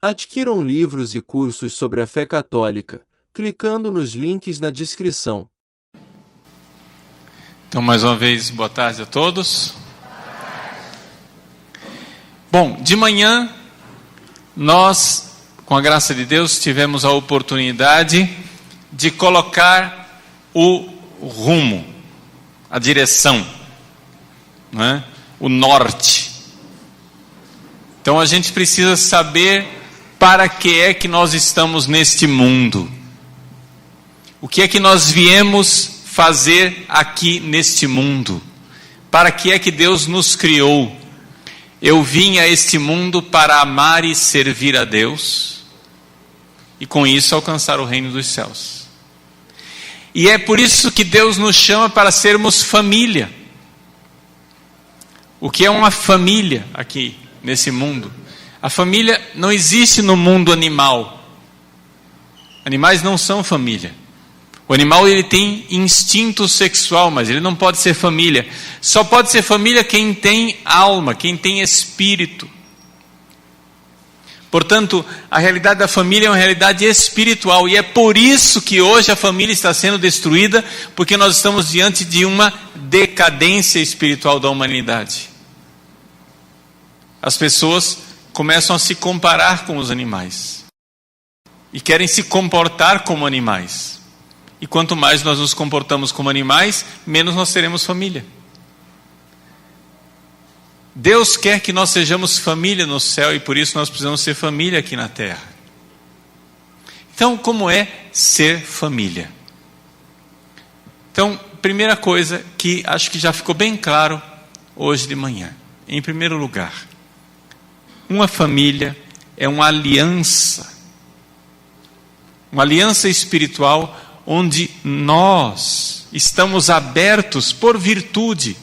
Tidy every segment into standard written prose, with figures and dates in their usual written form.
Adquiram livros e cursos sobre a fé católica, clicando nos links na descrição. Então, mais uma vez, boa tarde a todos. Bom, de manhã, nós, com a graça de Deus, tivemos a oportunidade de colocar o rumo, a direção, né? O norte. Então, a gente precisa saber para que é que nós estamos neste mundo. O que é que nós viemos fazer aqui neste mundo? Para que é que Deus nos criou? Eu vim a este mundo para amar e servir a Deus, e com isso alcançar o reino dos céus. E é por isso que Deus nos chama para sermos família. O que é uma família aqui nesse mundo? A família não existe no mundo animal. Animais não são família. O animal, ele tem instinto sexual, mas ele não pode ser família. Só pode ser família quem tem alma, quem tem espírito. Portanto, a realidade da família é uma realidade espiritual. E é por isso que hoje a família está sendo destruída, porque nós estamos diante de uma decadência espiritual da humanidade. As pessoas começam a se comparar com os animais. E querem se comportar como animais. E quanto mais nós nos comportamos como animais, menos nós seremos família. Deus quer que nós sejamos família no céu, e por isso nós precisamos ser família aqui na terra. Então, como é ser família? Então, primeira coisa que acho que já ficou bem claro hoje de manhã. Em primeiro lugar, uma família é uma aliança espiritual, onde nós estamos abertos por virtude,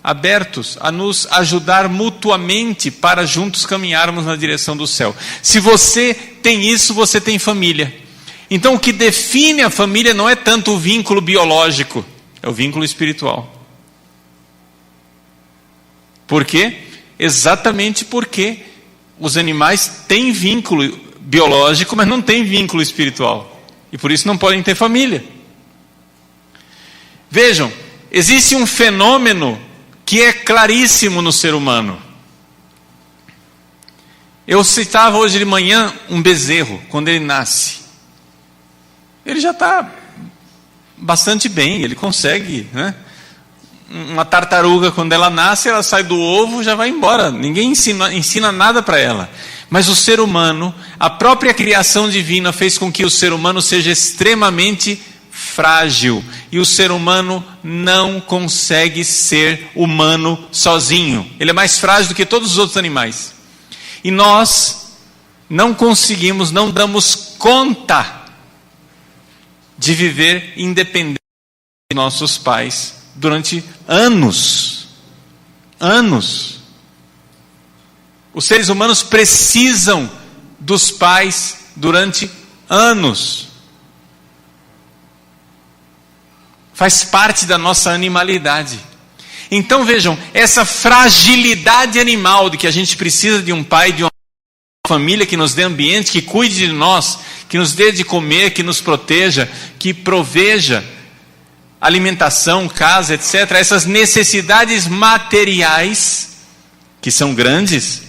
abertos a nos ajudar mutuamente para juntos caminharmos na direção do céu. Se você tem isso, você tem família. Então, o que define a família não é tanto o vínculo biológico, é o vínculo espiritual. Por quê? Exatamente porque os animais têm vínculo biológico, mas não têm vínculo espiritual. E por isso não podem ter família. Vejam, existe um fenômeno que é claríssimo no ser humano. Eu citava hoje de manhã um bezerro, quando ele nasce. Ele já está bastante bem, ele consegue, né? Uma tartaruga, quando ela nasce, ela sai do ovo, já vai embora. Ninguém ensina nada para ela. Mas o ser humano, a própria criação divina fez com que o ser humano seja extremamente frágil. E o ser humano não consegue ser humano sozinho. Ele é mais frágil do que todos os outros animais. E nós não conseguimos, não damos conta de viver independente de nossos pais durante anos. Os seres humanos precisam dos pais durante anos. Faz parte da nossa animalidade. Então vejam, essa fragilidade animal de que a gente precisa de um pai, de uma família que nos dê ambiente, que cuide de nós, que nos dê de comer, que nos proteja, que proveja alimentação, casa, etc. Essas necessidades materiais, que são grandes,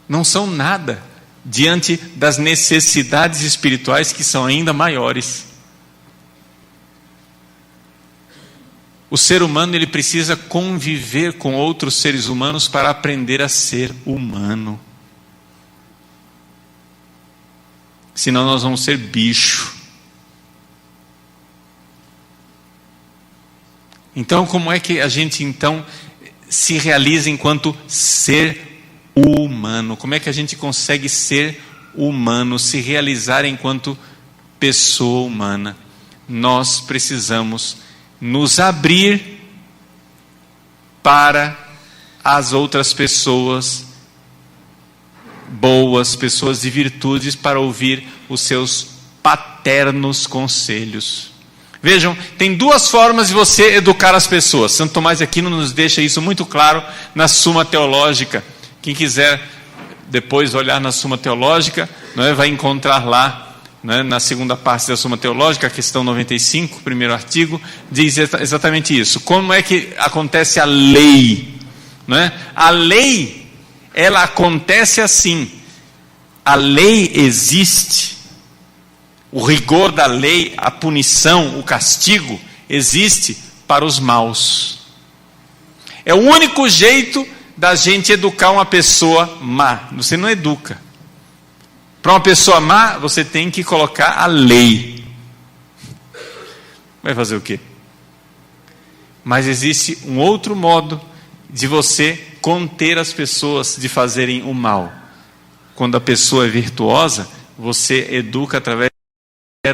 não são nada diante das necessidades espirituais, que são ainda maiores. O ser humano, ele precisa conviver com outros seres humanos para aprender a ser humano. Senão nós vamos ser bicho. Então, como é que a gente então se realiza enquanto ser humano? Como é que a gente consegue ser humano, se realizar enquanto pessoa humana? Nós precisamos nos abrir para as outras pessoas boas, pessoas de virtudes, para ouvir os seus paternos conselhos. Vejam, tem duas formas de você educar as pessoas. Santo Tomás de Aquino nos deixa isso muito claro na Suma Teológica. Quem quiser depois olhar na Suma Teológica, não é? Vai encontrar lá, não é? Na segunda parte da Suma Teológica, a questão 95, primeiro artigo, diz exatamente isso. Como é que acontece a lei? Não é? A lei, ela acontece assim. A lei existe. O rigor da lei, a punição, o castigo, existe para os maus. É o único jeito da gente educar uma pessoa má. Você não educa. Para uma pessoa má, você tem que colocar a lei. Vai fazer o quê? Mas existe um outro modo de você conter as pessoas de fazerem o mal. Quando a pessoa é virtuosa, você educa através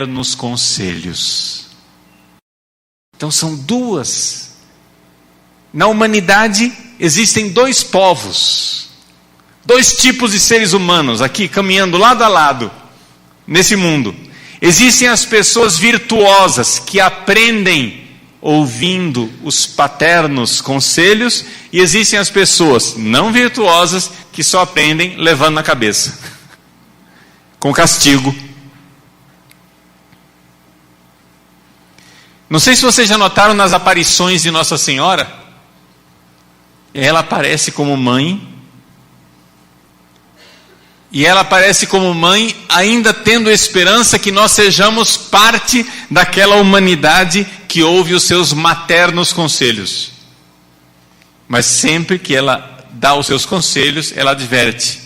nos conselhos. Então são duas. Na humanidade existem dois povos, dois tipos de seres humanos aqui caminhando lado a lado nesse mundo. Existem as pessoas virtuosas que aprendem ouvindo os paternos conselhos, e existem as pessoas não virtuosas que só aprendem levando na cabeça, com castigo. Não sei se vocês já notaram nas aparições de Nossa Senhora, ela aparece como mãe, e ela aparece como mãe ainda tendo esperança que nós sejamos parte daquela humanidade que ouve os seus maternos conselhos. Mas sempre que ela dá os seus conselhos, ela adverte: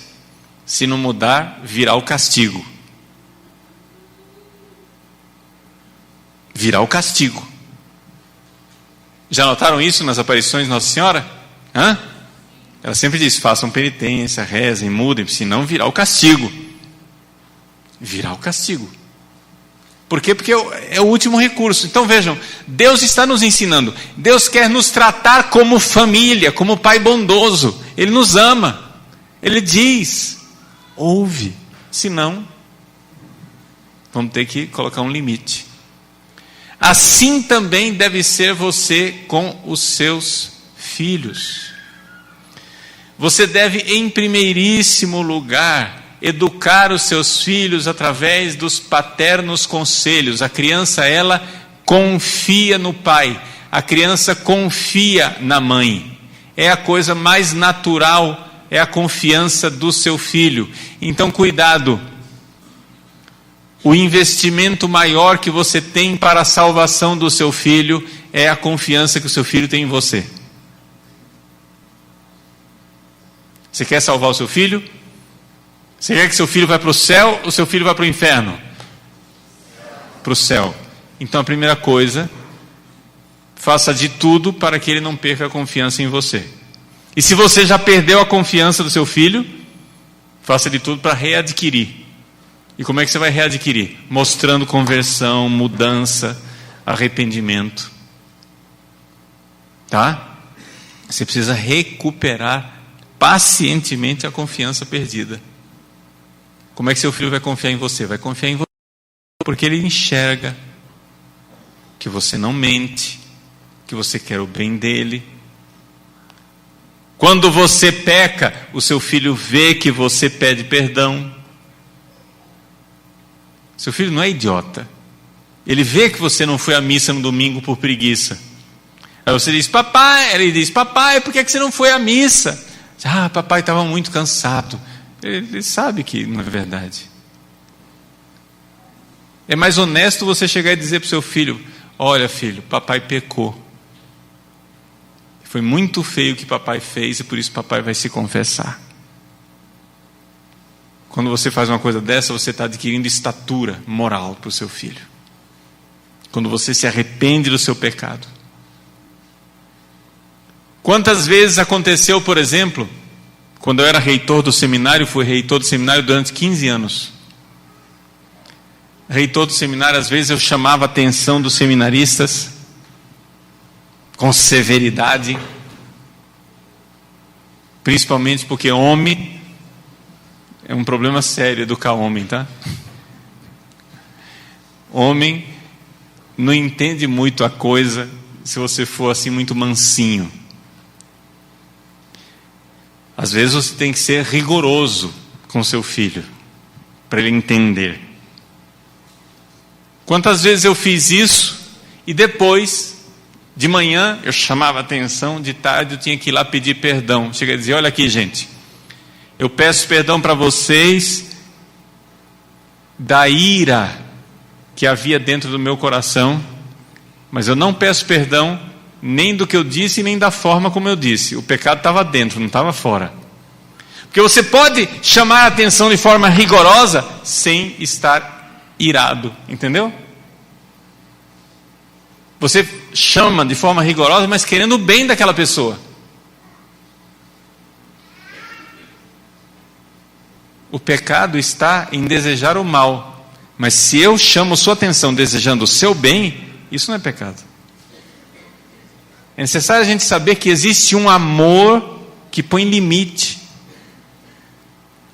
se não mudar, virá o castigo. Virá o castigo. Já notaram isso nas aparições de Nossa Senhora? Ela sempre diz: façam penitência, rezem, mudem, senão virá o castigo. Virá o castigo. Por quê? Porque é o último recurso. Então vejam, Deus está nos ensinando. Deus quer nos tratar como família, como Pai bondoso. Ele nos ama. Ele diz: ouve, senão vamos ter que colocar um limite. Assim também deve ser você com os seus filhos. Você deve, em primeiríssimo lugar, educar os seus filhos através dos paternos conselhos. A criança, ela confia no pai. A criança confia na mãe. É a coisa mais natural, é a confiança do seu filho. Então, cuidado. O investimento maior que você tem para a salvação do seu filho é a confiança que o seu filho tem em você. Você quer salvar o seu filho? Você quer que seu filho vá para o céu ou seu filho vá para o inferno? Para o céu. Então a primeira coisa, faça de tudo para que ele não perca a confiança em você. E se você já perdeu a confiança do seu filho, faça de tudo para readquirir. E como é que você vai readquirir? Mostrando conversão, mudança, arrependimento. Tá? Você precisa recuperar pacientemente a confiança perdida. Como é que seu filho vai confiar em você? Vai confiar em você porque ele enxerga que você não mente, que você quer o bem dele. Quando você peca, o seu filho vê que você pede perdão. Seu filho não é idiota. Ele vê que você não foi à missa no domingo por preguiça. Aí você diz: papai, ele diz: papai, por que você não foi à missa? Papai estava muito cansado. Ele sabe que não é verdade. É mais honesto você chegar e dizer para o seu filho: olha, filho, papai pecou. Foi muito feio o que papai fez e por isso papai vai se confessar. Quando você faz uma coisa dessa, você está adquirindo estatura moral para o seu filho. Quando você se arrepende do seu pecado. Quantas vezes aconteceu, por exemplo, quando eu era reitor do seminário, fui reitor do seminário durante 15 anos. Reitor do seminário, às vezes eu chamava a atenção dos seminaristas com severidade, principalmente porque homem é um problema sério educar homem, tá? Homem não entende muito a coisa se você for assim muito mansinho. Às vezes você tem que ser rigoroso com seu filho, para ele entender. Quantas vezes eu fiz isso, e depois, de manhã, eu chamava atenção, de tarde eu tinha que ir lá pedir perdão. Chega a dizer, olha aqui, gente, eu peço perdão para vocês da ira que havia dentro do meu coração, mas eu não peço perdão nem do que eu disse, nem da forma como eu disse. O pecado estava dentro, não estava fora. Porque você pode chamar a atenção de forma rigorosa, sem estar irado, entendeu? Você chama de forma rigorosa, mas querendo o bem daquela pessoa. O pecado está em desejar o mal, mas se eu chamo sua atenção desejando o seu bem, isso não é pecado. É necessário a gente saber que existe um amor que põe limite.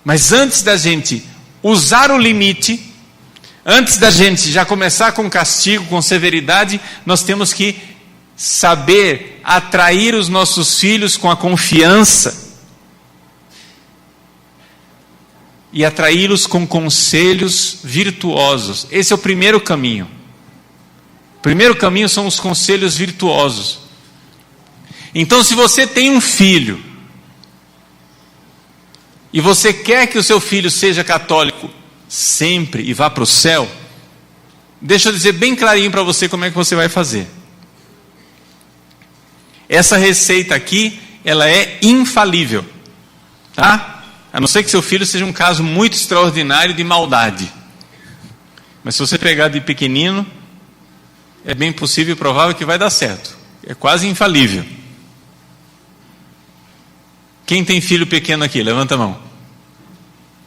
Mas antes da gente usar o limite, antes da gente já começar com castigo, com severidade, nós temos que saber atrair os nossos filhos com a confiança e atraí-los com conselhos virtuosos. Esse é o primeiro caminho. O primeiro caminho são os conselhos virtuosos. Então, se você tem um filho e você quer que o seu filho seja católico sempre e vá para o céu, deixa eu dizer bem clarinho para você como é que você vai fazer. Essa receita aqui, ela é infalível, tá? A não ser que seu filho seja um caso muito extraordinário de maldade. Mas se você pegar de pequenino, é bem possível e provável que vai dar certo. É quase infalível. Quem tem filho pequeno aqui? Levanta a mão.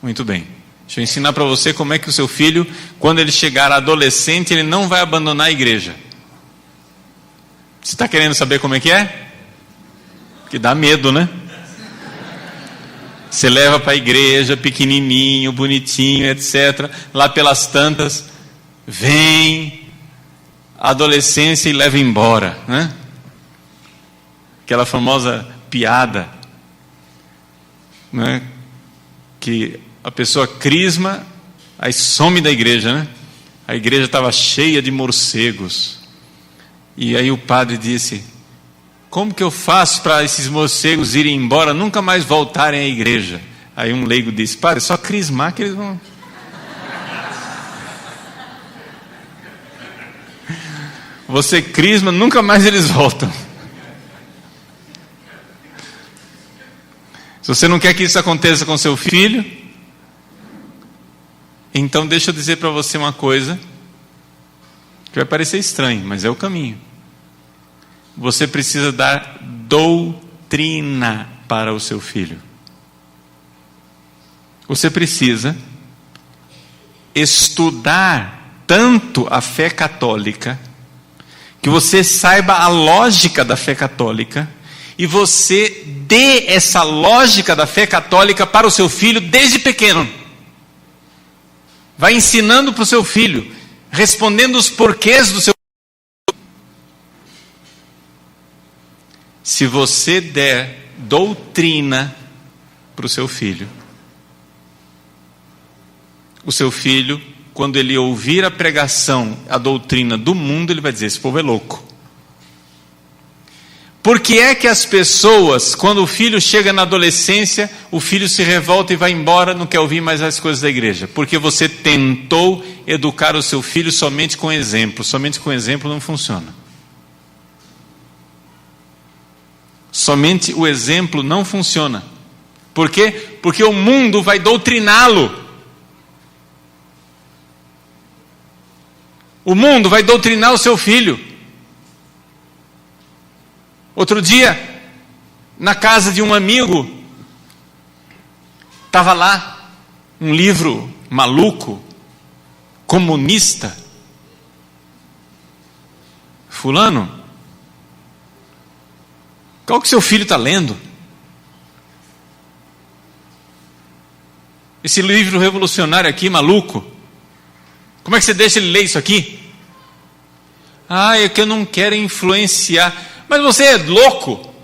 Muito bem. Deixa eu ensinar para você como é que o seu filho, quando ele chegar adolescente, ele não vai abandonar a igreja. Você está querendo saber como é que é? Que dá medo, né? Você leva para a igreja, pequenininho, bonitinho, etc. Lá pelas tantas, vem a adolescência e leva embora, né? Aquela famosa piada, né? Que a pessoa crisma, aí some da igreja, né? A igreja estava cheia de morcegos. E aí o padre disse: como que eu faço para esses morcegos irem embora, nunca mais voltarem à igreja? Aí um leigo disse: padre, é só crismar que eles vão. Você crisma, nunca mais eles voltam. Se você não quer que isso aconteça com seu filho, então deixa eu dizer para você uma coisa que vai parecer estranho, mas é o caminho. Você precisa dar doutrina para o seu filho. Você precisa estudar tanto a fé católica, que você saiba a lógica da fé católica, e você dê essa lógica da fé católica para o seu filho desde pequeno. Vai ensinando para o seu filho, respondendo os porquês do seu filho. Se você der doutrina para o seu filho, o seu filho, quando ele ouvir a pregação, a doutrina do mundo, ele vai dizer: esse povo é louco. Por que é que as pessoas, quando o filho chega na adolescência, o filho se revolta e vai embora, não quer ouvir mais as coisas da igreja? Porque você tentou educar o seu filho somente com exemplo. Somente com exemplo não funciona. Somente o exemplo não funciona. Por quê? Porque o mundo vai doutriná-lo. O mundo vai doutrinar o seu filho. Outro dia, na casa de um amigo, estava lá um livro maluco, comunista. Fulano, qual que seu filho está lendo? Esse livro revolucionário aqui, maluco. Como é que você deixa ele ler isso aqui? Ah, é que eu não quero influenciar. Mas você é louco?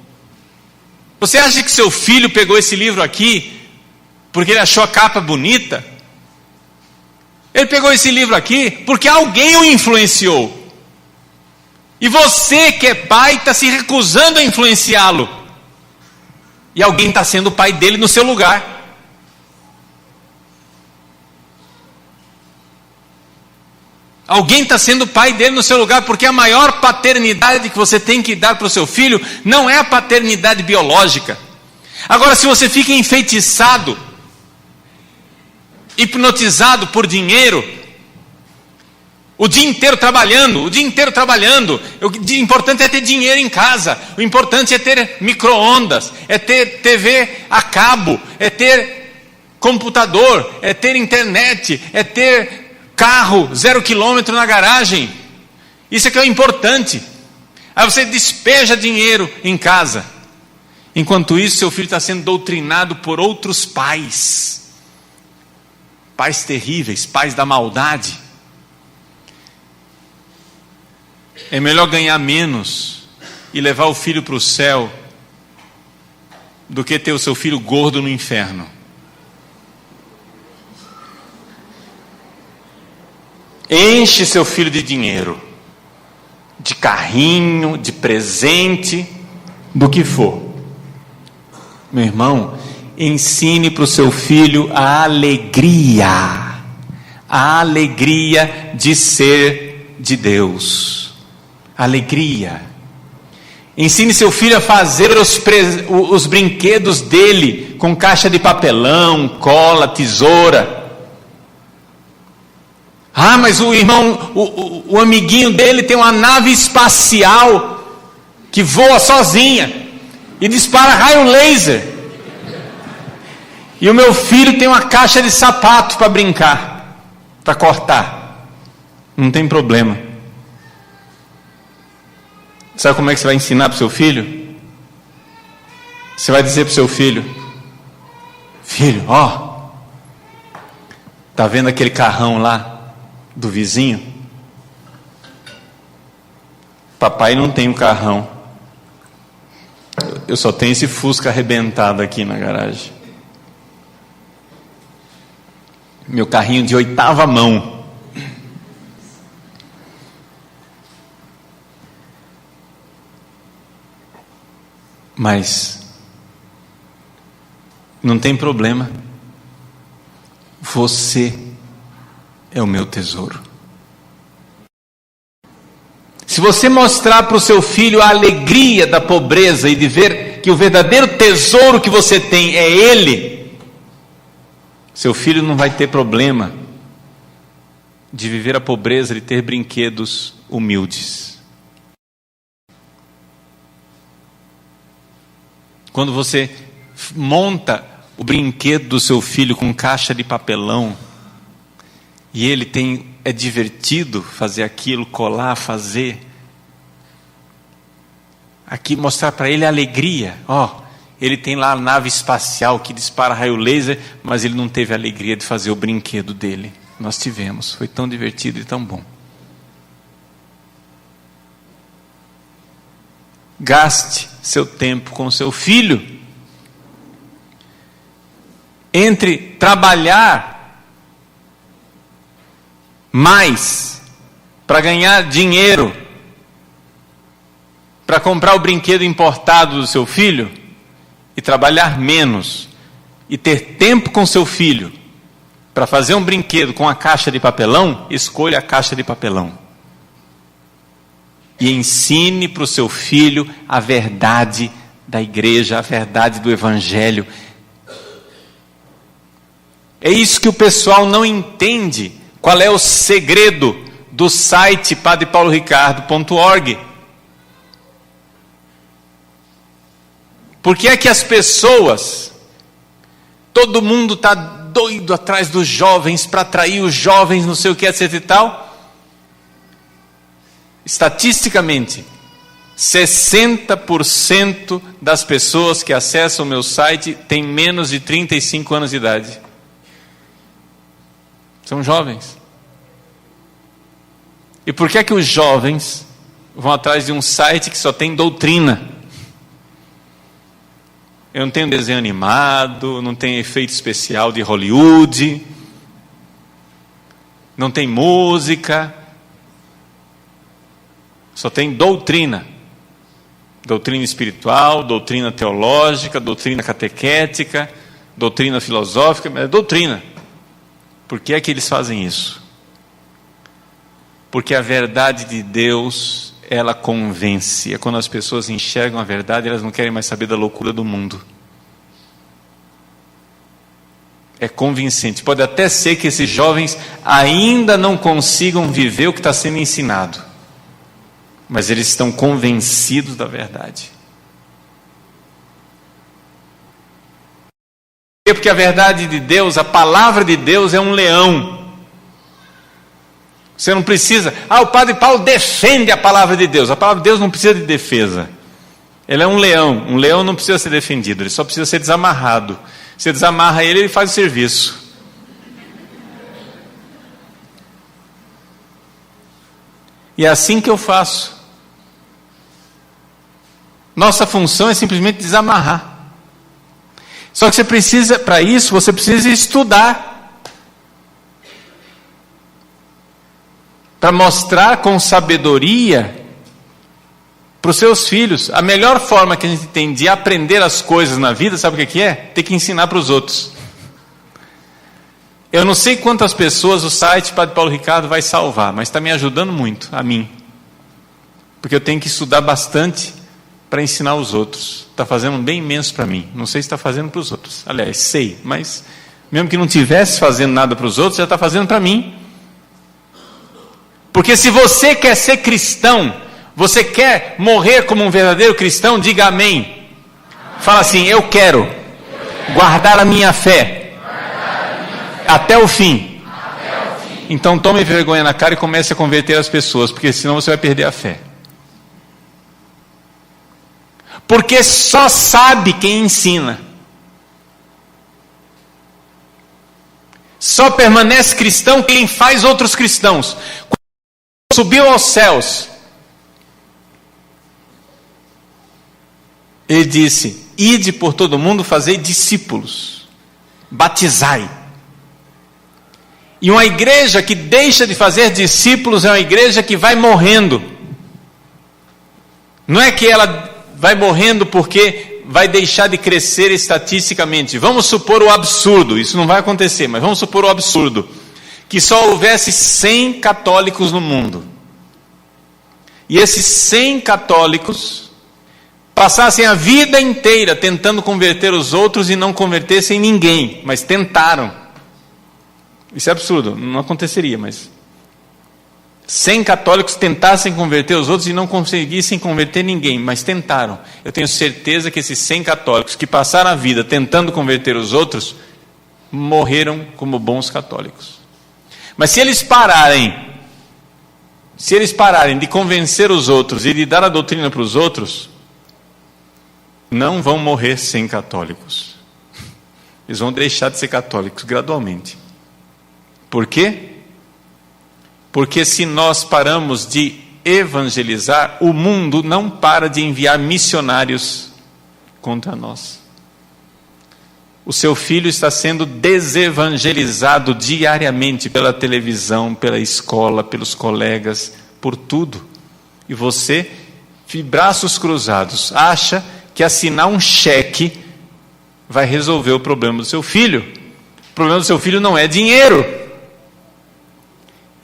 Você acha que seu filho pegou esse livro aqui porque ele achou a capa bonita? Ele pegou esse livro aqui porque alguém o influenciou. E você que é pai está se recusando a influenciá-lo. E alguém está sendo o pai dele no seu lugar. Alguém está sendo pai dele no seu lugar, porque a maior paternidade que você tem que dar para o seu filho não é a paternidade biológica. Agora, se você fica enfeitiçado, hipnotizado por dinheiro, o dia inteiro trabalhando, o importante é ter dinheiro em casa, o importante é ter micro-ondas, é ter TV a cabo, é ter computador, é ter internet, é ter carro 0 quilômetro na garagem. Isso é que é o importante. Aí você despeja dinheiro em casa. Enquanto isso, seu filho está sendo doutrinado por outros pais. Pais terríveis, pais da maldade. É melhor ganhar menos e levar o filho para o céu do que ter o seu filho gordo no inferno. Enche seu filho de dinheiro, de carrinho, de presente, do que for. Meu irmão, ensine para o seu filho a alegria de ser de Deus. Alegria. Ensine seu filho a fazer os brinquedos dele com caixa de papelão, cola, tesoura. Ah, mas o irmão, o amiguinho dele tem uma nave espacial que voa sozinha e dispara raio laser. E o meu filho tem uma caixa de sapato para brincar, para cortar. Não tem problema. Sabe como é que você vai ensinar para o seu filho? Você vai dizer para o seu filho: filho, ó, tá vendo aquele carrão lá do vizinho? Papai não tem um carrão. Eu só tenho esse Fusca arrebentado aqui na garagem. Meu carrinho de 8ª mão. Mas não tem problema. Você é o meu tesouro. Se você mostrar para o seu filho a alegria da pobreza e de ver que o verdadeiro tesouro que você tem é ele, seu filho não vai ter problema de viver a pobreza, de ter brinquedos humildes. Quando você monta o brinquedo do seu filho com caixa de papelão, e ele é divertido fazer aquilo, colar, fazer. Aqui mostrar para ele a alegria. Ele tem lá a nave espacial que dispara raio laser, mas ele não teve a alegria de fazer o brinquedo dele. Nós tivemos, foi tão divertido e tão bom. Gaste seu tempo com seu filho. Entre trabalhar mais para ganhar dinheiro, para comprar o brinquedo importado do seu filho, e trabalhar menos e ter tempo com seu filho para fazer um brinquedo com a caixa de papelão, escolha a caixa de papelão e ensine para o seu filho a verdade da igreja, a verdade do evangelho. É isso que o pessoal não entende. Qual é o segredo do site padrepauloricardo.org? Por que é que as pessoas, todo mundo está doido atrás dos jovens, para atrair os jovens, não sei o que, etc e tal? Estatisticamente, 60% das pessoas que acessam o meu site têm menos de 35 anos de idade. São jovens. E por que é que os jovens vão atrás de um site que só tem doutrina? Eu não tenho desenho animado, não tem efeito especial de Hollywood, não tem música, só tem doutrina. Doutrina espiritual, doutrina teológica, doutrina catequética, doutrina filosófica, é doutrina. Por que é que eles fazem isso? Porque a verdade de Deus, ela convence. É quando as pessoas enxergam a verdade, elas não querem mais saber da loucura do mundo. É convincente. Pode até ser que esses jovens ainda não consigam viver o que está sendo ensinado, mas eles estão convencidos da verdade. Porque a verdade de Deus, a palavra de Deus é um leão. Você não precisa... o Padre Paulo defende a palavra de Deus. A palavra de Deus não precisa de defesa. Ele é um leão. Um leão não precisa ser defendido, ele só precisa ser desamarrado. Você desamarra ele, ele faz o serviço. E é assim que eu faço. Nossa função é simplesmente desamarrar. Só que você precisa, para isso, você precisa estudar. Para mostrar com sabedoria para os seus filhos. A melhor forma que a gente tem de aprender as coisas na vida, sabe o que é? Ter que ensinar para os outros. Eu não sei quantas pessoas o site Padre Paulo Ricardo vai salvar, mas está me ajudando muito, a mim. Porque eu tenho que estudar bastante para ensinar os outros. Está fazendo um bem imenso para mim. Não sei se está fazendo para os outros. Aliás, sei, mas mesmo que não estivesse fazendo nada para os outros, já está fazendo para mim. Porque se você quer ser cristão, você quer morrer como um verdadeiro cristão, diga amém. Fala assim: eu quero guardar a minha fé até o fim. Então tome vergonha na cara e comece a converter as pessoas, porque senão você vai perder a fé. Porque só sabe quem ensina. Só permanece cristão quem faz outros cristãos. Quando subiu aos céus, ele disse: ide por todo mundo, fazei discípulos, batizai. E uma igreja que deixa de fazer discípulos é uma igreja que vai morrendo. Não é que ela vai morrendo porque vai deixar de crescer estatisticamente. Vamos supor o absurdo, isso não vai acontecer, mas vamos supor o absurdo, que só houvesse 100 católicos no mundo. E esses 100 católicos passassem a vida inteira tentando converter os outros e não convertessem ninguém, mas tentaram. Isso é absurdo, não aconteceria, mas 100 católicos tentassem converter os outros e não conseguissem converter ninguém, mas tentaram. Eu tenho certeza que esses 100 católicos que passaram a vida tentando converter os outros, morreram como bons católicos. Mas se eles pararem de convencer os outros e de dar a doutrina para os outros, não vão morrer 100 católicos. Eles vão deixar de ser católicos gradualmente. Por quê? Porque se nós paramos de evangelizar, o mundo não para de enviar missionários contra nós. O seu filho está sendo desevangelizado diariamente pela televisão, pela escola, pelos colegas, por tudo. E você, de braços cruzados, acha que assinar um cheque vai resolver o problema do seu filho. O problema do seu filho não é dinheiro.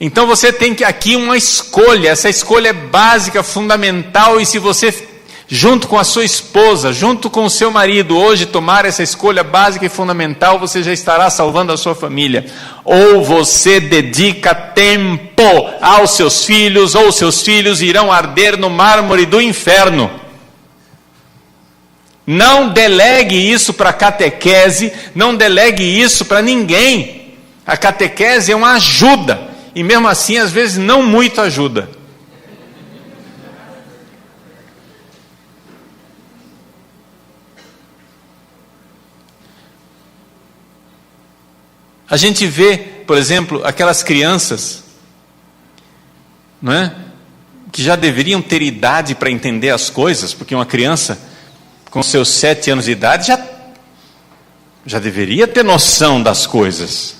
Então você tem aqui uma escolha, essa escolha é básica, fundamental, e se você, junto com a sua esposa, junto com o seu marido, hoje tomar essa escolha básica e fundamental, você já estará salvando a sua família. Ou você dedica tempo aos seus filhos, ou seus filhos irão arder no mármore do inferno. Não delegue isso para a catequese, não delegue isso para ninguém. A catequese é uma ajuda. E mesmo assim, às vezes, não muito ajuda. A gente vê, por exemplo, aquelas crianças, não é? Que já deveriam ter idade para entender as coisas, porque uma criança, com seus 7 anos de idade, já deveria ter noção das coisas.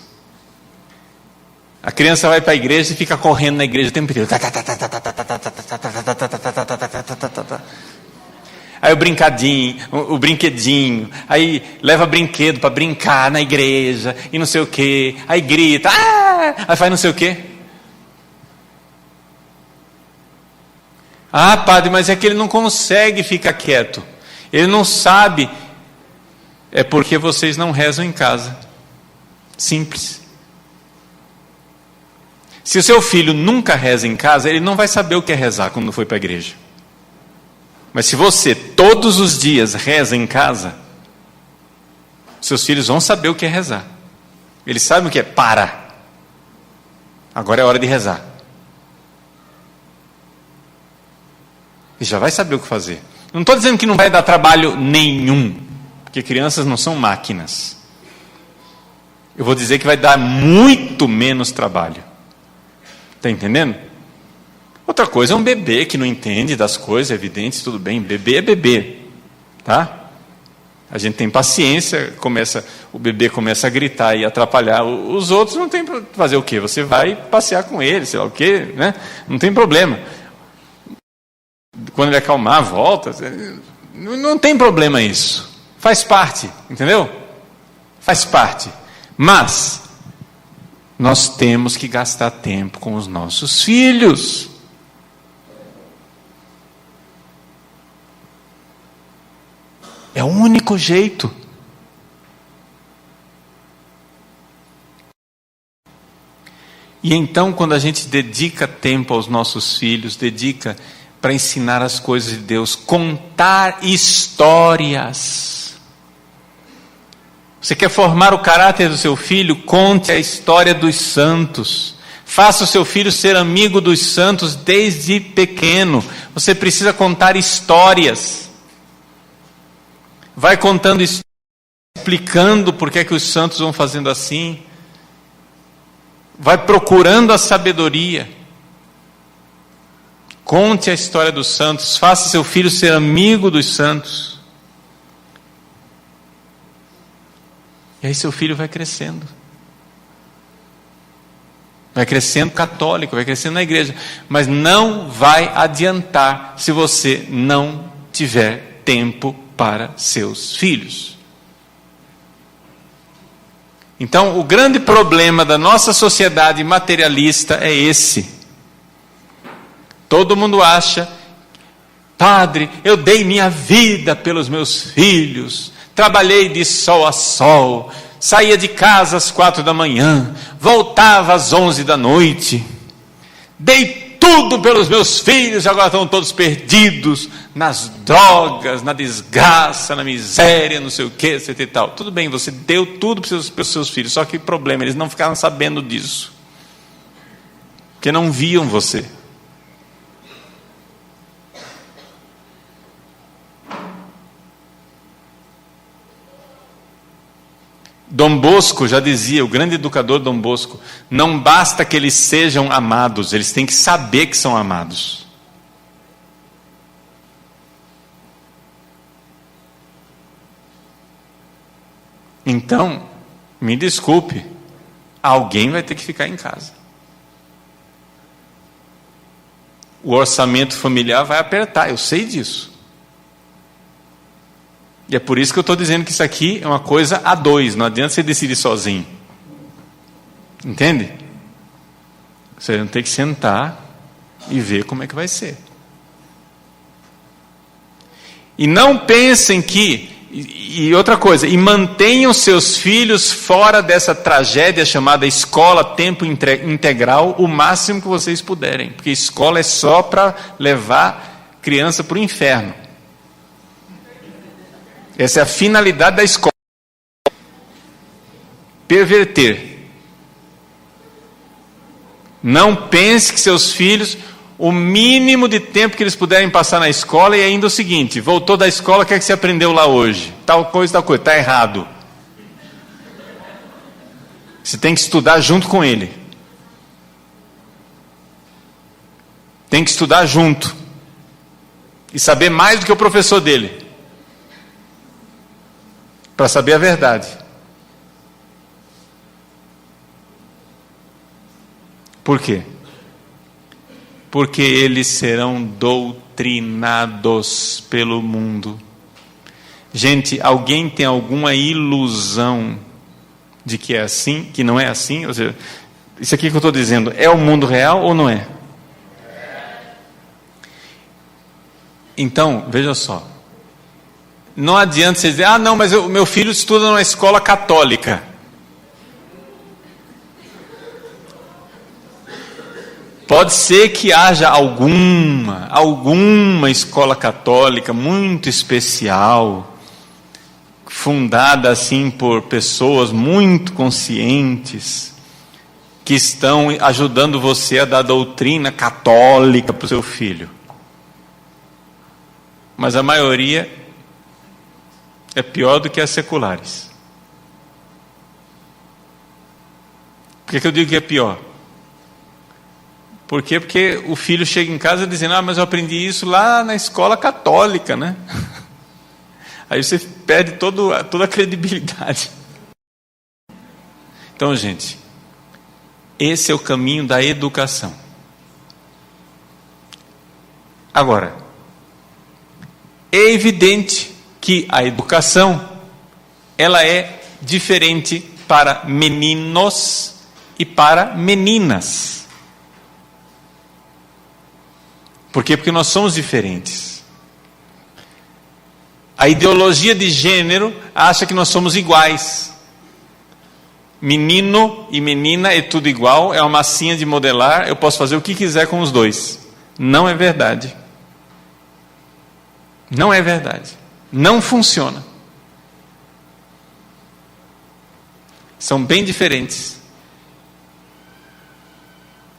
A criança vai para a igreja e fica correndo na igreja o tempo inteiro. Aí o brinquedinho, aí leva brinquedo para brincar na igreja, e não sei o quê, aí grita, aí faz não sei o quê. Ah, padre, mas é que ele não consegue ficar quieto. Ele não sabe. É porque vocês não rezam em casa. Simples. Se o seu filho nunca reza em casa, ele não vai saber o que é rezar quando for para a igreja. Mas se você todos os dias reza em casa, seus filhos vão saber o que é rezar. Eles sabem o que é para. Agora é hora de rezar. E já vai saber o que fazer. Não estou dizendo que não vai dar trabalho nenhum, porque crianças não são máquinas. Eu vou dizer que vai dar muito menos trabalho. Está entendendo? Outra coisa é um bebê que não entende das coisas, evidentes, tudo bem. Bebê é bebê, tá? A gente tem paciência, o bebê começa a gritar e atrapalhar. Os outros não tem para fazer o quê? Você vai passear com ele, sei lá o quê, né? Não tem problema. Quando ele acalmar, volta. Não tem problema isso. Faz parte, entendeu? Faz parte. Mas nós temos que gastar tempo com os nossos filhos. É o único jeito. E então, quando a gente dedica tempo aos nossos filhos, dedica para ensinar as coisas de Deus, contar histórias. Você quer formar o caráter do seu filho? Conte a história dos santos. Faça o seu filho ser amigo dos santos desde pequeno. Você precisa contar histórias. Vai contando histórias, explicando por que é que os santos vão fazendo assim. Vai procurando a sabedoria. Conte a história dos santos. Faça seu filho ser amigo dos santos. E aí seu filho vai crescendo. Vai crescendo católico, vai crescendo na igreja. Mas não vai adiantar se você não tiver tempo para seus filhos. Então, o grande problema da nossa sociedade materialista é esse. Todo mundo acha, padre, eu dei minha vida pelos meus filhos, trabalhei de sol a sol, saía de casa às 4 da manhã, voltava às 11 da noite, dei tudo pelos meus filhos, agora estão todos perdidos nas drogas, na desgraça, na miséria, não sei o que, etc e tal. Tudo bem, você deu tudo para os seus filhos, só que problema, eles não ficaram sabendo disso, porque não viam você. Dom Bosco já dizia, o grande educador Dom Bosco, não basta que eles sejam amados, eles têm que saber que são amados. Então, me desculpe, alguém vai ter que ficar em casa. O orçamento familiar vai apertar, eu sei disso. E é por isso que eu estou dizendo que isso aqui é uma coisa a dois, não adianta você decidir sozinho. Entende? Você vai ter que sentar e ver como é que vai ser. E não pensem que, e outra coisa, e mantenham seus filhos fora dessa tragédia chamada escola, tempo integral, o máximo que vocês puderem. Porque escola é só para levar criança para o inferno. Essa é a finalidade da escola. Perverter. Não pense que seus filhos, o mínimo de tempo que eles puderem passar na escola, e ainda o seguinte, voltou da escola, o que é que você aprendeu lá hoje? Tal coisa, está errado. Você tem que estudar junto com ele. Tem que estudar junto. E saber mais do que o professor dele. para saber a verdade. Por quê? Porque eles serão doutrinados pelo mundo. Gente, alguém tem alguma ilusão de que é assim, que não é assim? Ou seja, isso aqui que eu estou dizendo, é o mundo real ou não é? Então, veja só. Não adianta você dizer, não, mas o meu filho estuda numa escola católica. Pode ser que haja alguma escola católica muito especial, fundada assim por pessoas muito conscientes, que estão ajudando você a dar doutrina católica para o seu filho. Mas a maioria é pior do que as seculares. Por que eu digo que é pior? Por quê? Porque o filho chega em casa dizendo, mas eu aprendi isso lá na escola católica, né? Aí você perde toda a credibilidade. Então, gente, esse é o caminho da educação. Agora, é evidente que a educação, ela é diferente para meninos e para meninas. Por quê? Porque nós somos diferentes. A ideologia de gênero acha que nós somos iguais. Menino e menina é tudo igual, é uma massinha de modelar, eu posso fazer o que quiser com os dois. Não é verdade. Não é verdade. Não funciona. São bem diferentes.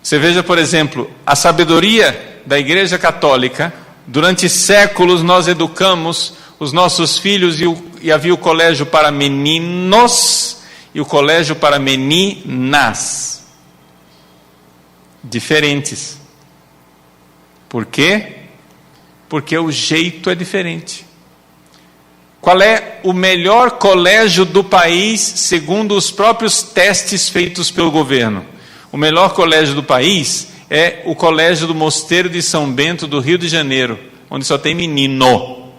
Você veja, por exemplo, a sabedoria da Igreja Católica. Durante séculos nós educamos os nossos filhos e havia o colégio para meninos e o colégio para meninas. Diferentes. Por quê? Porque o jeito é diferente. Qual é o melhor colégio do país, segundo os próprios testes feitos pelo governo? O melhor colégio do país é o colégio do Mosteiro de São Bento, do Rio de Janeiro, onde só tem menino.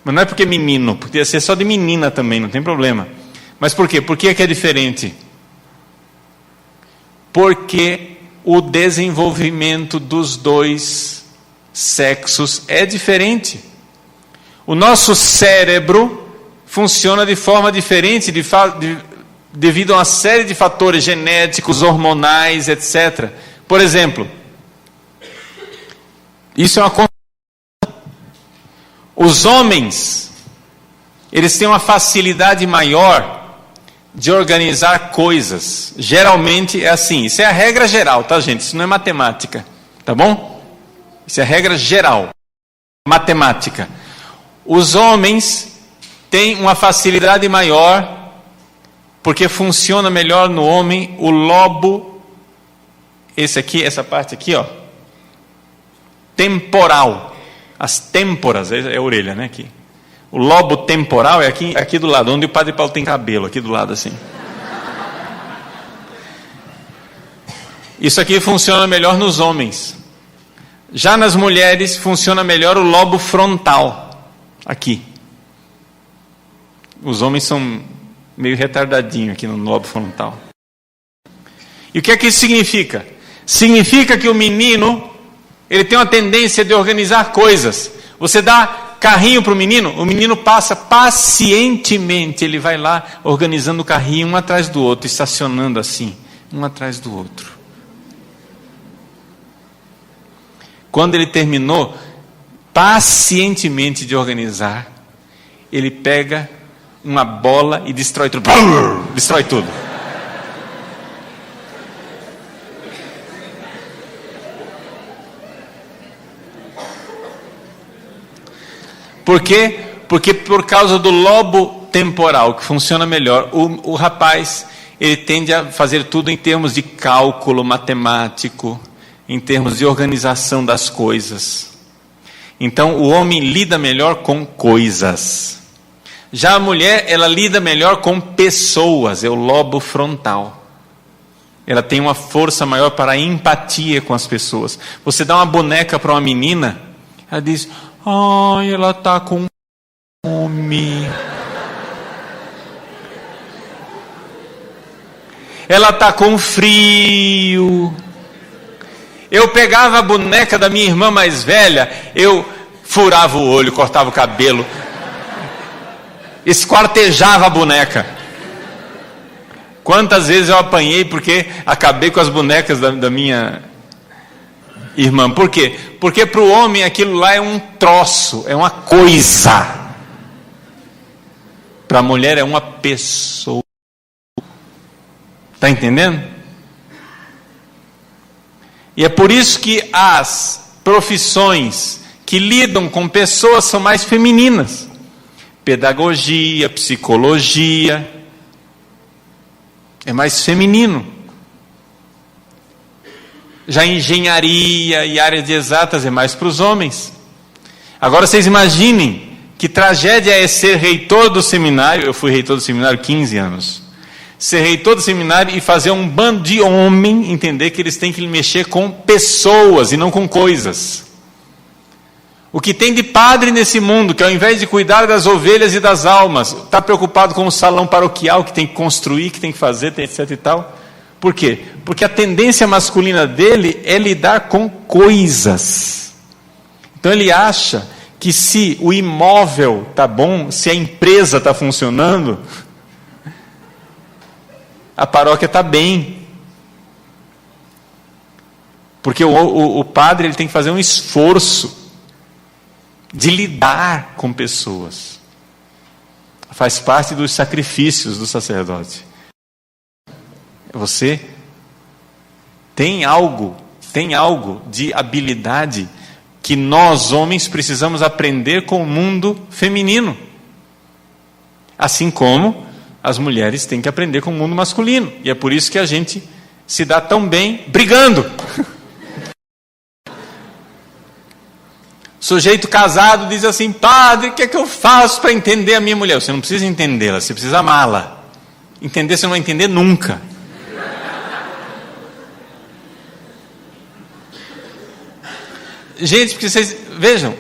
Mas não é porque menino, podia ser só de menina também, não tem problema. Mas por quê? Por que é diferente? Porque o desenvolvimento dos dois sexos é diferente. O nosso cérebro funciona de forma diferente devido a uma série de fatores genéticos, hormonais, etc. Por exemplo, isso é uma... Os homens, eles têm uma facilidade maior de organizar coisas. Geralmente é assim. Isso é a regra geral, tá, gente? Isso não é matemática, tá bom? Isso é a regra geral. Matemática. Os homens têm uma facilidade maior, porque funciona melhor no homem o lobo, essa parte aqui, ó, temporal. As têmporas, é a orelha, né? Aqui. O lobo temporal é aqui do lado, onde o Padre Paulo tem cabelo, aqui do lado assim. Isso aqui funciona melhor nos homens. Já nas mulheres funciona melhor o lobo frontal, aqui. Os homens são meio retardadinhos aqui no lobo frontal. E o que é que isso significa? Significa que o menino, ele tem uma tendência de organizar coisas. Você dá carrinho para o menino passa pacientemente, ele vai lá organizando o carrinho um atrás do outro, estacionando assim, um atrás do outro. Quando ele terminou pacientemente de organizar, ele pega uma bola e destrói tudo. Destrói tudo. Por quê? Porque por causa do lobo temporal, que funciona melhor, o rapaz, ele tende a fazer tudo em termos de cálculo matemático, em termos de organização das coisas. Então, o homem lida melhor com coisas. Já a mulher, ela lida melhor com pessoas, é o lobo frontal. Ela tem uma força maior para a empatia com as pessoas. Você dá uma boneca para uma menina, ela diz: ai, ela está com fome. Ela está com frio. Eu pegava a boneca da minha irmã mais velha, eu furava o olho, cortava o cabelo, esquartejava a boneca. Quantas vezes eu apanhei porque acabei com as bonecas da minha irmã. Por quê? Porque para o homem aquilo lá é um troço, é uma coisa. Para a mulher é uma pessoa. Está entendendo? E é por isso que as profissões que lidam com pessoas são mais femininas. Pedagogia, psicologia, é mais feminino. Já engenharia e áreas de exatas é mais para os homens. Agora vocês imaginem que tragédia é ser reitor do seminário. Eu fui reitor do seminário 15 anos. Ser reitor do seminário e fazer um bando de homem entender que eles têm que mexer com pessoas e não com coisas. O que tem de padre nesse mundo, que ao invés de cuidar das ovelhas e das almas, está preocupado com o salão paroquial que tem que construir, que tem que fazer, etc e tal. Por quê? Porque a tendência masculina dele é lidar com coisas. Então ele acha que se o imóvel está bom, se a empresa está funcionando, a paróquia está bem. Porque o padre ele tem que fazer um esforço de lidar com pessoas. Faz parte dos sacrifícios do sacerdote. Você tem algo de habilidade que nós homens precisamos aprender com o mundo feminino. Assim como as mulheres têm que aprender com o mundo masculino. E é por isso que a gente se dá tão bem brigando. Sujeito casado diz assim: padre, o que é que eu faço para entender a minha mulher? Você não precisa entendê-la, você precisa amá-la. Entender você não vai entender nunca. Gente, porque vocês vejam,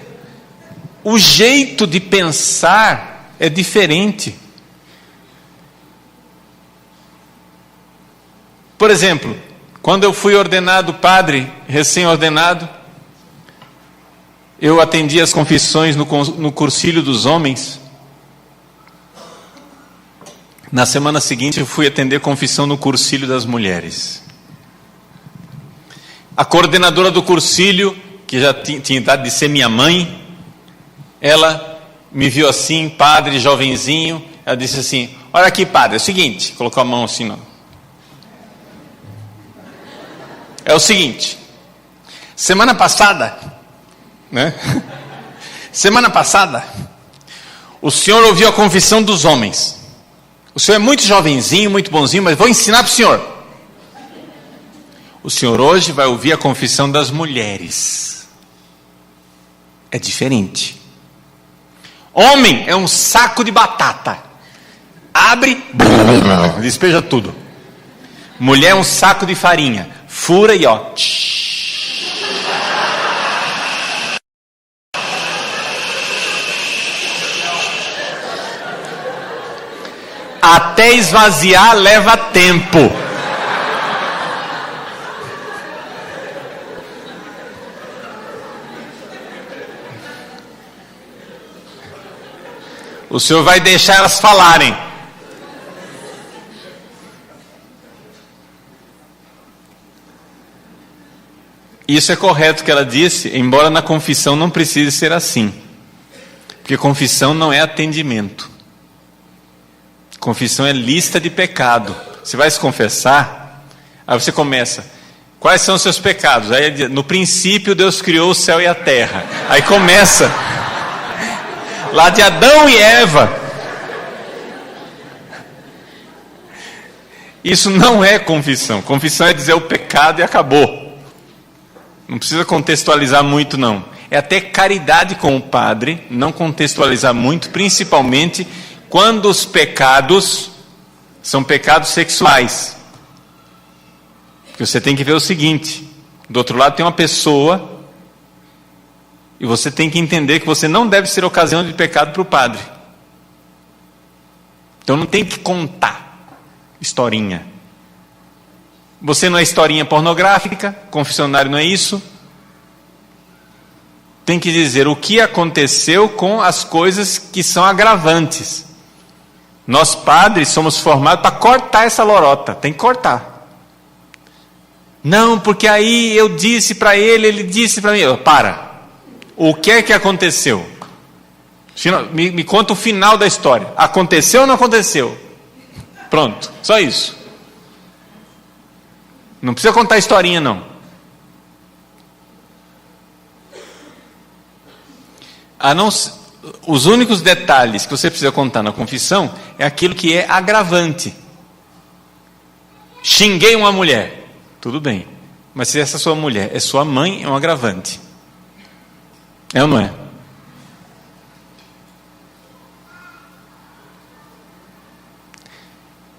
o jeito de pensar é diferente. Por exemplo, quando eu fui ordenado padre, recém-ordenado, eu atendi as confissões no Cursilho dos Homens. Na semana seguinte eu fui atender confissão no Cursilho das Mulheres. A coordenadora do Cursilho, que já tinha idade de ser minha mãe, ela me viu assim, padre, jovenzinho, ela disse assim: olha aqui, padre, é o seguinte, colocou a mão assim, não. É o seguinte, semana passada, né? Semana passada, o senhor ouviu a confissão dos homens. O senhor é muito jovenzinho, muito bonzinho, mas vou ensinar para o senhor. O senhor hoje vai ouvir a confissão das mulheres. É diferente. Homem é um saco de batata. Abre, despeja tudo. Mulher é um saco de farinha. Fura e ó. Até esvaziar leva tempo. O senhor vai deixar elas falarem. Isso é correto que ela disse, embora na confissão não precise ser assim. Porque confissão não é atendimento. Confissão é lista de pecado. Você vai se confessar, aí você começa: quais são os seus pecados? Aí no princípio Deus criou o céu e a terra. Aí começa lá de Adão e Eva. Isso não é confissão. Confissão é dizer o pecado e acabou. Não precisa contextualizar muito, não. É até caridade com o padre não contextualizar muito, principalmente quando os pecados são pecados sexuais. Porque você tem que ver o seguinte: do outro lado tem uma pessoa, e você tem que entender que você não deve ser ocasião de pecado para o padre. Então não tem que contar historinha. Você não é historinha pornográfica, confessionário não é isso. Tem que dizer o que aconteceu com as coisas que são agravantes. Nós padres somos formados para cortar essa lorota, tem que cortar. Não, porque aí eu disse para ele, ele disse para mim. Para, o que é que aconteceu? Me conta o final da história. Aconteceu ou não aconteceu? Pronto, só isso. Não precisa contar historinha não. Os únicos detalhes que você precisa contar na confissão é aquilo que é agravante. Xinguei uma mulher. Tudo bem. Mas se essa sua mulher é sua mãe, é um agravante. É ou não é?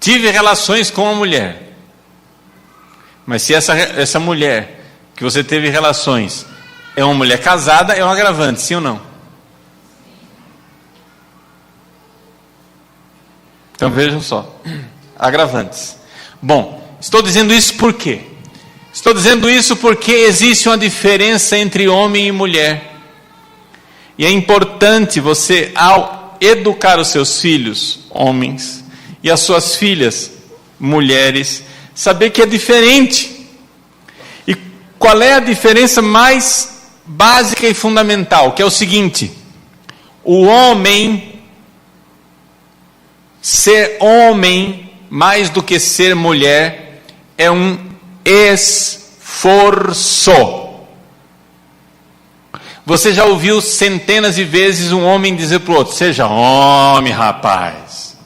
Tive relações com uma mulher. Mas se essa mulher que você teve relações é uma mulher casada, é um agravante, sim ou não? Então vejam só, agravantes. Bom, estou dizendo isso por quê? Estou dizendo isso porque existe uma diferença entre homem e mulher. E é importante você, ao educar os seus filhos, homens, e as suas filhas, mulheres, saber que é diferente. E qual é a diferença mais básica e fundamental? Que é o seguinte: o homem, ser homem, mais do que ser mulher, é um esforço. Você já ouviu centenas de vezes um homem dizer para o outro: seja homem, rapaz,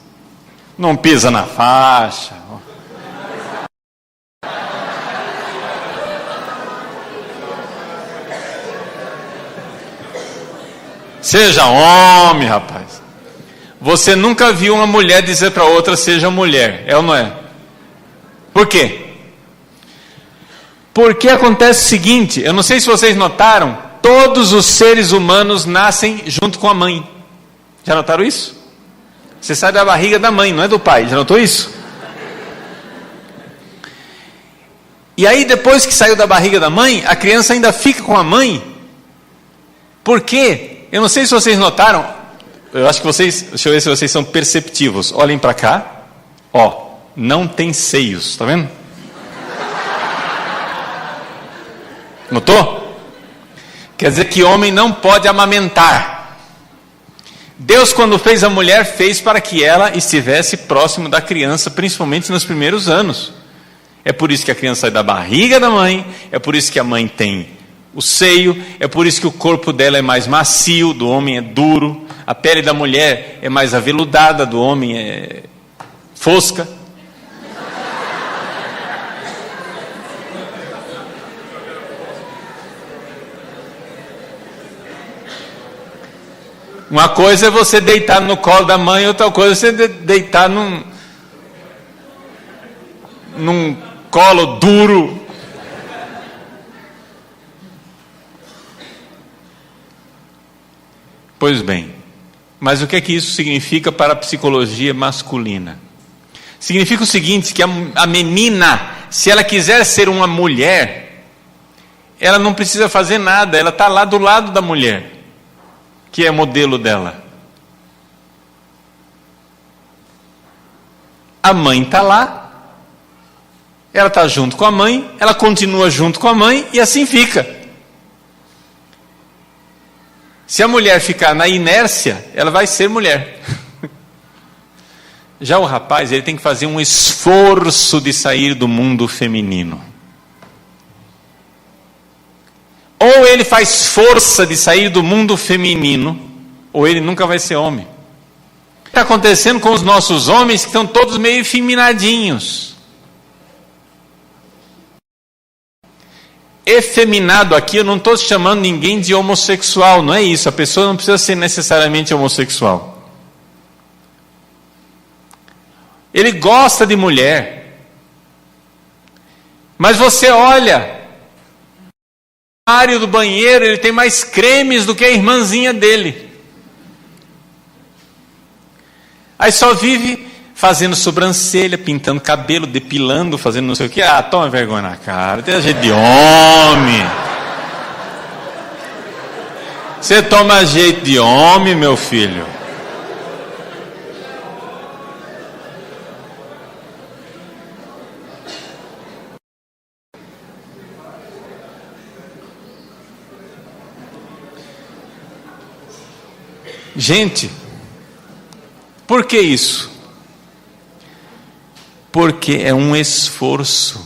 não pisa na faixa. Seja homem, rapaz. Você nunca viu uma mulher dizer para outra: seja mulher, é ou não é? Por quê? Porque acontece o seguinte, eu não sei se vocês notaram, todos os seres humanos nascem junto com a mãe. Já notaram isso? Você sai da barriga da mãe, não é do pai, já notou isso? E aí depois que saiu da barriga da mãe, a criança ainda fica com a mãe. Por quê? Eu não sei se vocês notaram, eu acho que vocês, deixa eu ver se vocês são perceptivos. Olhem para cá, ó, não tem seios, tá vendo? Notou? Quer dizer que homem não pode amamentar. Deus, quando fez a mulher, fez para que ela estivesse próximo da criança, principalmente nos primeiros anos. É por isso que a criança sai da barriga da mãe, é por isso que a mãe tem o seio, é por isso que o corpo dela é mais macio, do homem é duro, a pele da mulher é mais aveludada, do homem é fosca. Uma coisa é você deitar no colo da mãe, outra coisa é você deitar num colo duro. Pois bem, mas o que é que isso significa para a psicologia masculina? Significa o seguinte, que a menina, se ela quiser ser uma mulher, ela não precisa fazer nada, ela está lá do lado da mulher, que é modelo dela. A mãe está lá, ela está junto com a mãe, ela continua junto com a mãe e assim fica. Se a mulher ficar na inércia, ela vai ser mulher. Já o rapaz, ele tem que fazer um esforço de sair do mundo feminino. Ou ele faz força de sair do mundo feminino, ou ele nunca vai ser homem. O que está acontecendo com os nossos homens que estão todos meio efeminadinhos? Efeminado aqui, eu não estou chamando ninguém de homossexual, não é isso. A pessoa não precisa ser necessariamente homossexual. Ele gosta de mulher. Mas você olha, no armário do banheiro, ele tem mais cremes do que a irmãzinha dele. Aí só vive fazendo sobrancelha, pintando cabelo, depilando, fazendo não sei o que. Ah, toma vergonha na cara, tem jeito de homem. Você toma jeito de homem, meu filho. Gente, por que isso? Porque é um esforço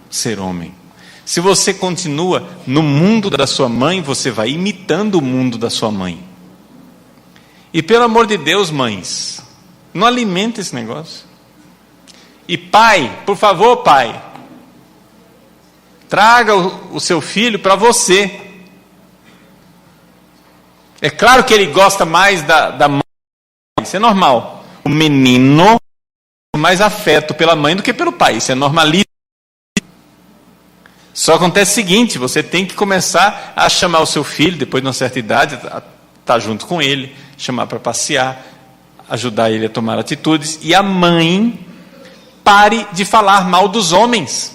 ser homem. Se você continua no mundo da sua mãe, você vai imitando o mundo da sua mãe. E pelo amor de Deus, mães, não alimenta esse negócio. E pai, por favor, pai, traga o seu filho para você. É claro que ele gosta mais da mãe, isso é normal. O menino tem mais afeto pela mãe do que pelo pai, isso é normalíssimo. Só acontece o seguinte, você tem que começar a chamar o seu filho, depois de uma certa idade, a estar junto com ele, chamar para passear, ajudar ele a tomar atitudes, e a mãe pare de falar mal dos homens.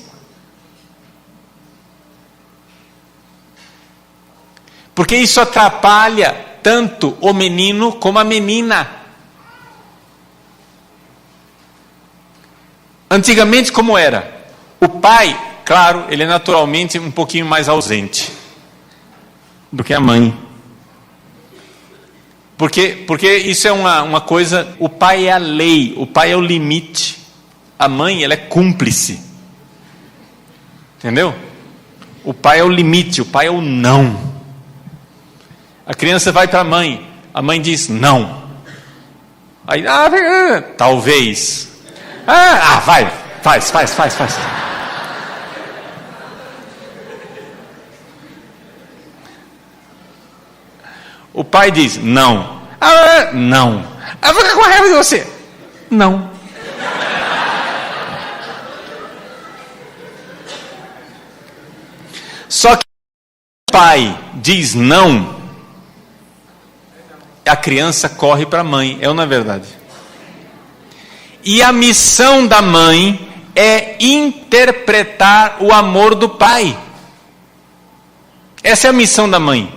Porque isso atrapalha tanto o menino como a menina. Antigamente como era? O pai, claro, ele é naturalmente um pouquinho mais ausente do que a mãe. Porque isso é uma coisa, o pai é a lei, o pai é o limite. A mãe, ela é cúmplice. Entendeu? O pai é o limite, o pai é o não. A criança vai para a mãe diz não. Aí, talvez. Vai, faz. O pai diz não. Não. Eu vou ficar com raiva de você. Não. Só que o pai diz não, a criança corre para a mãe, é ou não é verdade? E a missão da mãe é interpretar o amor do pai. Essa é a missão da mãe.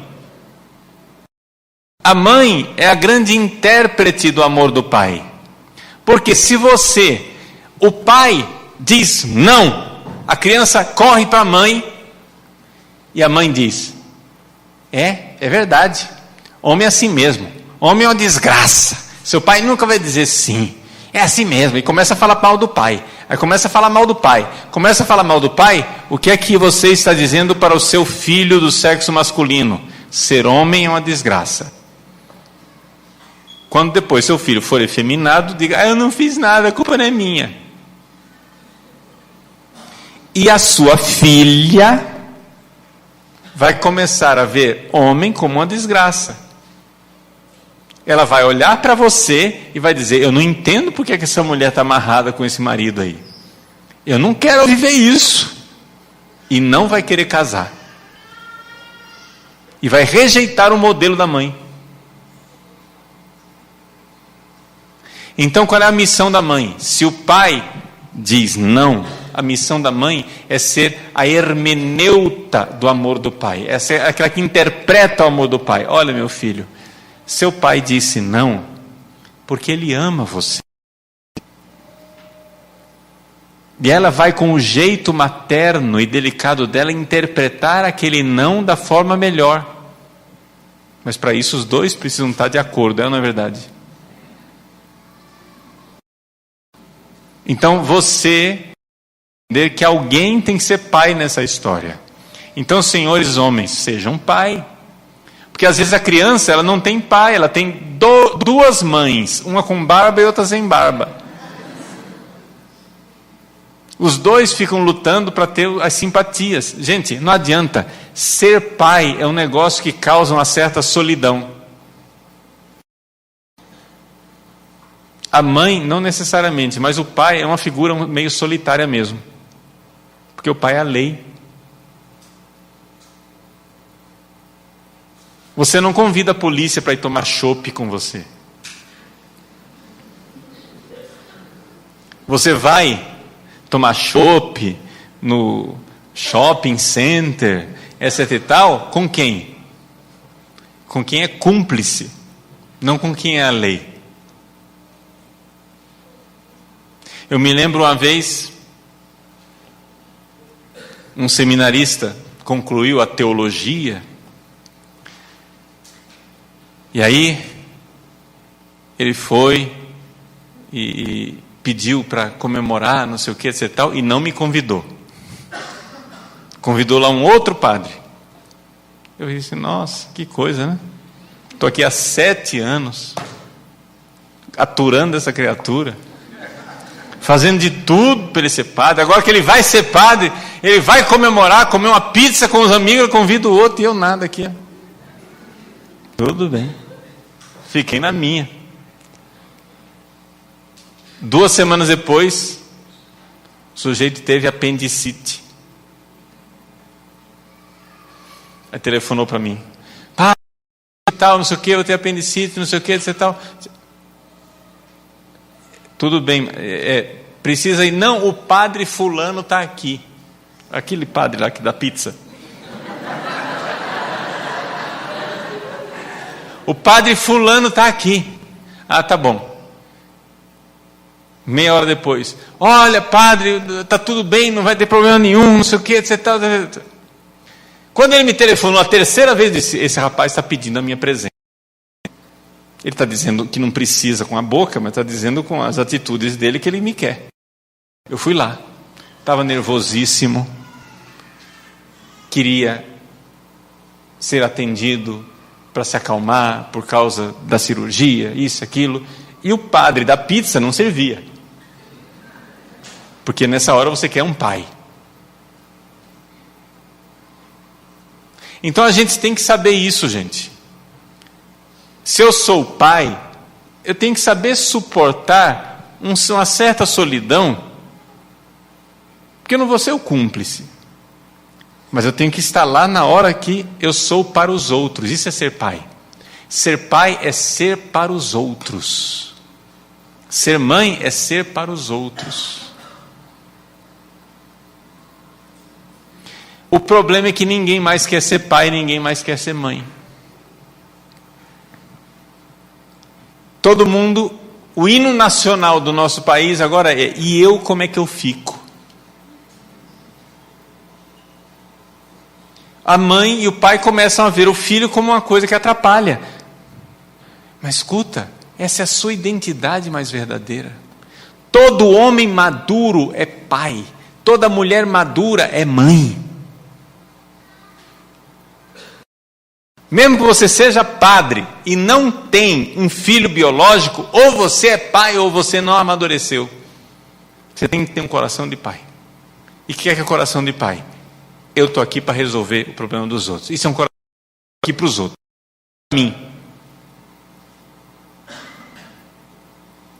A mãe é a grande intérprete do amor do pai. Porque se o pai diz não, a criança corre para a mãe e a mãe diz, é verdade, homem é assim mesmo. Homem é uma desgraça. Seu pai nunca vai dizer sim. É assim mesmo. E começa a falar mal do pai. Aí começa a falar mal do pai. Começa a falar mal do pai. O que é que você está dizendo para o seu filho do sexo masculino? Ser homem é uma desgraça. Quando depois seu filho for efeminado, diga, eu não fiz nada, a culpa não é minha. E a sua filha vai começar a ver homem como uma desgraça. Ela vai olhar para você e vai dizer, eu não entendo porque que essa mulher está amarrada com esse marido aí. Eu não quero viver isso. E não vai querer casar. E vai rejeitar o modelo da mãe. Então qual é a missão da mãe? Se o pai diz não, a missão da mãe é ser a hermeneuta do amor do pai. Essa é aquela que interpreta o amor do pai. Olha, meu filho, seu pai disse não, porque ele ama você. E ela vai com o jeito materno e delicado dela interpretar aquele não da forma melhor. Mas para isso os dois precisam estar de acordo, não é verdade? Então você entender que alguém tem que ser pai nessa história. Então, senhores homens, sejam pai. Porque às vezes a criança, ela não tem pai, ela tem duas mães, uma com barba e outra sem barba. Os dois ficam lutando para ter as simpatias. Gente, não adianta. Ser pai é um negócio que causa uma certa solidão. A mãe, não necessariamente, mas o pai é uma figura meio solitária mesmo. Porque o pai é a lei. Você não convida a polícia para ir tomar chopp com você. Você vai tomar chopp no shopping center, etc e tal, com quem? Com quem é cúmplice, não com quem é a lei. Eu me lembro uma vez, um seminarista concluiu a teologia, e aí ele foi e pediu para comemorar, não sei o que, etc e tal, e não me convidou. Convidou lá um outro padre. Eu disse, nossa, que coisa, né? Estou aqui há 7 anos, aturando essa criatura, fazendo de tudo para ele ser padre. Agora que ele vai ser padre, ele vai comemorar, comer uma pizza com os amigos, eu convido o outro e eu nada aqui. Tudo bem. Fiquei na minha. 2 semanas depois, o sujeito teve apendicite. Aí telefonou para mim. Pá, tal, não sei o que, eu tenho apendicite, não sei o que, etc tal. Tudo bem, precisa ir. Não, o padre fulano está aqui. Aquele padre lá que dá pizza. O padre fulano está aqui. Ah, tá bom. Meia hora depois. Olha, padre, está tudo bem, não vai ter problema nenhum, não sei o que, etc tal. Quando ele me telefonou a 3ª vez, disse, esse rapaz está pedindo a minha presença. Ele está dizendo que não precisa com a boca, mas está dizendo com as atitudes dele que ele me quer. Eu fui lá, estava nervosíssimo, queria ser atendido para se acalmar por causa da cirurgia, isso, aquilo. E o padre da pizza não servia. Porque nessa hora você quer um pai. Então a gente tem que saber isso, gente. Se eu sou pai, eu tenho que saber suportar uma certa solidão, porque eu não vou ser o cúmplice. Mas eu tenho que estar lá na hora que eu sou para os outros. Isso é ser pai. Ser pai é ser para os outros. Ser mãe é ser para os outros. O problema é que ninguém mais quer ser pai, ninguém mais quer ser mãe. Todo mundo, o hino nacional do nosso país agora é, e eu como é que eu fico? A mãe e o pai começam a ver o filho como uma coisa que atrapalha. Mas escuta, essa é a sua identidade mais verdadeira. Todo homem maduro é pai, toda mulher madura é mãe. Mesmo que você seja padre e não tem um filho biológico, ou você é pai ou você não amadureceu. Você tem que ter um coração de pai. E o que é coração de pai? Eu estou aqui para resolver o problema dos outros. Isso é um coração aqui para os outros. Para mim.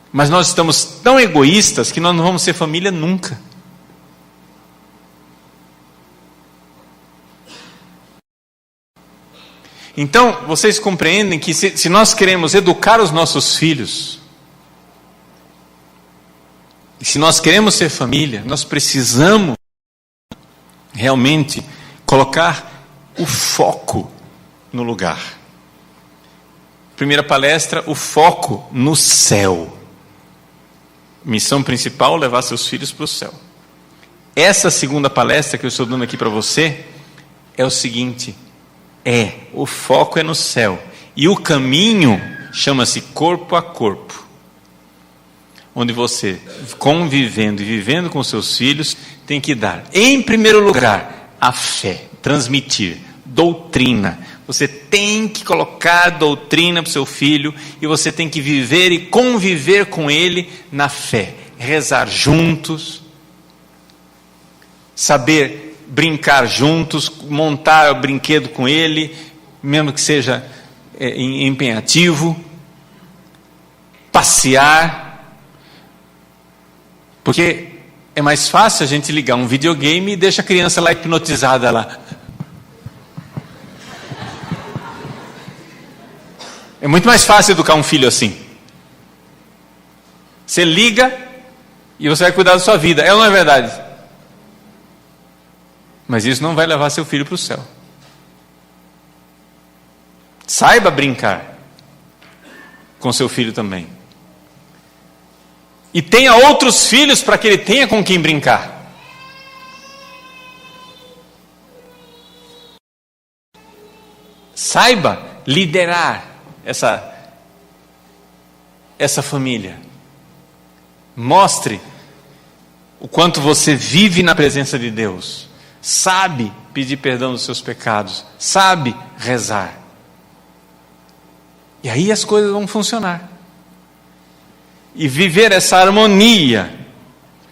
Mas nós estamos tão egoístas que nós não vamos ser família nunca. Então, vocês compreendem que se nós queremos educar os nossos filhos, se nós queremos ser família, nós precisamos realmente colocar o foco no lugar. Primeira palestra, o foco no céu. Missão principal, levar seus filhos para o céu. Essa segunda palestra que eu estou dando aqui para você é o seguinte: o foco é no céu. E o caminho chama-se corpo a corpo. Onde você, convivendo e vivendo com seus filhos, tem que dar, em primeiro lugar, a fé, transmitir, doutrina. Você tem que colocar doutrina para o seu filho e você tem que viver e conviver com ele na fé. Rezar juntos, saber brincar juntos, montar o brinquedo com ele, mesmo que seja empenhativo, passear, Porque é mais fácil a gente ligar um videogame e deixa a criança lá hipnotizada lá. É muito mais fácil educar um filho assim. Você liga e você vai cuidar da sua vida. É ou não é verdade? Mas isso não vai levar seu filho para o céu. Saiba brincar com seu filho também. E tenha outros filhos para que ele tenha com quem brincar. Saiba liderar essa família. Mostre o quanto você vive na presença de Deus. Sabe pedir perdão dos seus pecados. Sabe rezar. E aí as coisas vão funcionar. E viver essa harmonia.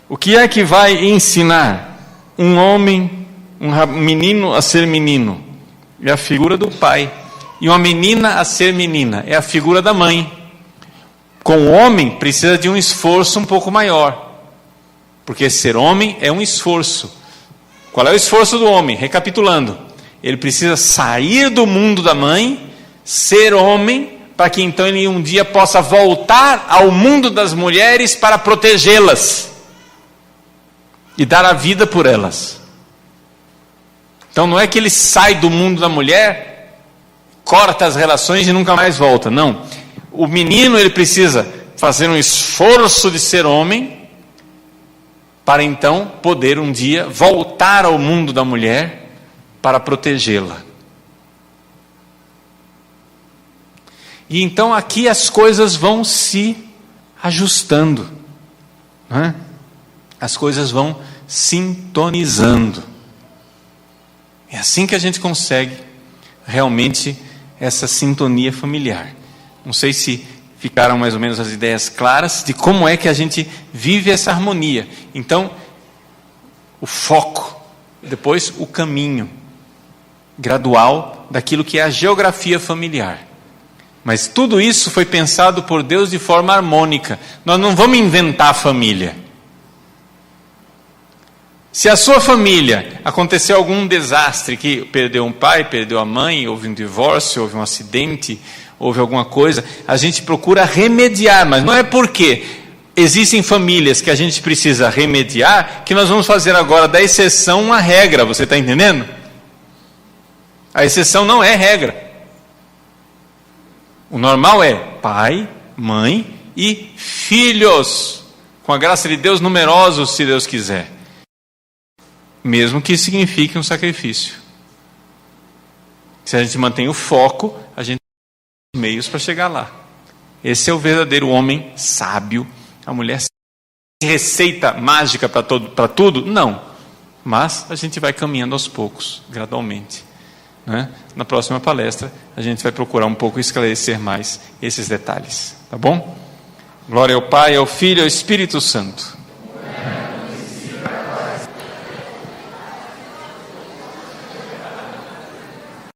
O que é que vai ensinar um homem, um menino a ser menino? É a figura do pai. E uma menina a ser menina. É a figura da mãe. Com o homem precisa de um esforço um pouco maior. Porque ser homem é um esforço. Qual é o esforço do homem? Recapitulando. Ele precisa sair do mundo da mãe, ser homem, para que então ele um dia possa voltar ao mundo das mulheres para protegê-las e dar a vida por elas. Então não é que ele sai do mundo da mulher, corta as relações e nunca mais volta. Não. O menino ele precisa fazer um esforço de ser homem para então poder um dia voltar ao mundo da mulher para protegê-la. E então aqui as coisas vão se ajustando, não é? As coisas vão sintonizando. É assim que a gente consegue realmente essa sintonia familiar. Não sei se ficaram mais ou menos as ideias claras de como é que a gente vive essa harmonia. Então, o foco, depois o caminho gradual daquilo que é a geografia familiar. Mas tudo isso foi pensado por Deus de forma harmônica. Nós não vamos inventar a família. Se a sua família aconteceu algum desastre, que perdeu um pai, perdeu a mãe, houve um divórcio, houve um acidente, houve alguma coisa, a gente procura remediar, mas não é porque existem famílias que a gente precisa remediar, que nós vamos fazer agora da exceção uma regra, você está entendendo? A exceção não é regra. O normal é pai, mãe e filhos, com a graça de Deus, numerosos, se Deus quiser. Mesmo que signifique um sacrifício. Se a gente mantém o foco, a gente tem meios para chegar lá. Esse é o verdadeiro homem sábio. A mulher receita mágica para tudo? Não. Mas a gente vai caminhando aos poucos, gradualmente. Né? Na próxima palestra, a gente vai procurar um pouco esclarecer mais esses detalhes. Tá bom? Glória ao Pai, ao Filho e ao Espírito Santo.